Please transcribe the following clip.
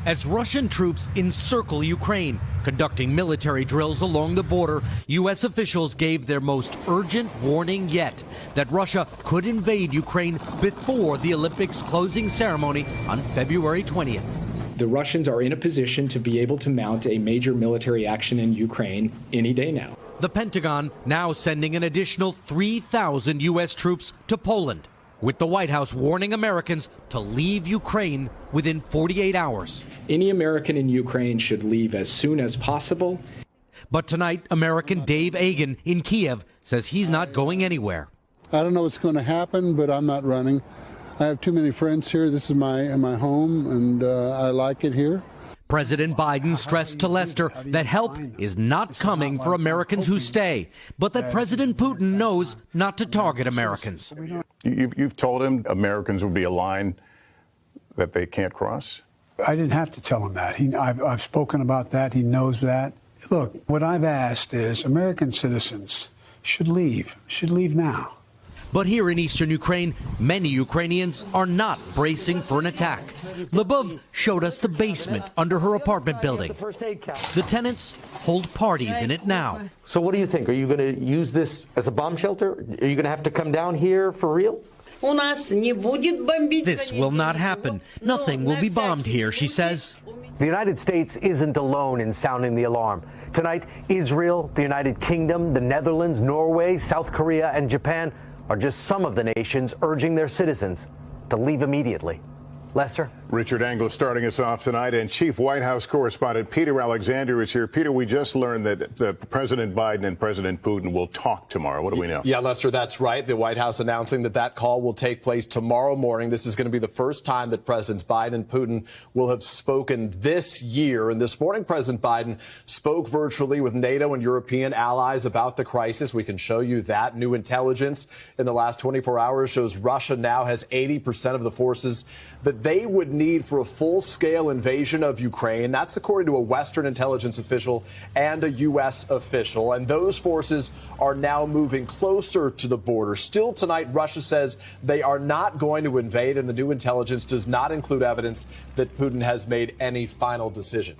As Russian troops encircle Ukraine, conducting military drills along the border, U.S. officials gave their most urgent warning yet that Russia could invade Ukraine before the Olympics closing ceremony on February 20th. The Russians are in a position to be able to mount a major military action in Ukraine any day now. The Pentagon now sending an additional 3,000 U.S. troops to Poland, with the White House warning Americans to leave Ukraine within 48 hours. Any American in Ukraine should leave as soon as possible. But tonight, American Dave Agan in Kiev says he's not going anywhere. I don't know what's going to happen, but I'm not running. I have too many friends here. This is my home, and I like it here. President Biden stressed to Lester that help is not coming for Americans who stay, but that President Putin knows not to target Americans. You've told him Americans will be a line that they can't cross? I didn't have to tell him that. I've spoken about that. He knows that. Look, what I've asked is American citizens should leave now. But here in eastern Ukraine, many Ukrainians are not bracing for an attack. Lyubov showed us the basement under her apartment building. The tenants hold parties in it now. So what do you think? Are you going to use this as a bomb shelter? Are you going to have to come down here for real? This will not happen. Nothing will be bombed here, she says. The United States isn't alone in sounding the alarm. Tonight, Israel, the United Kingdom, the Netherlands, Norway, South Korea, and Japan are just some of the nations urging their citizens to leave immediately. Lester? Richard Engel starting us off tonight, and Chief White House correspondent Peter Alexander is here. Peter, we just learned that President Biden and President Putin will talk tomorrow. What do we know? Yeah, Lester, that's right. The White House announcing that call will take place tomorrow morning. This is going to be the first time that Presidents Biden and Putin will have spoken this year. And this morning, President Biden spoke virtually with NATO and European allies about the crisis. We can show you that. New intelligence in the last 24 hours shows Russia now has 80% of the forces that they would need for a full-scale invasion of Ukraine. That's according to a Western intelligence official and a U.S. official. And those forces are now moving closer to the border. Still tonight, Russia says they are not going to invade, and the new intelligence does not include evidence that Putin has made any final decision.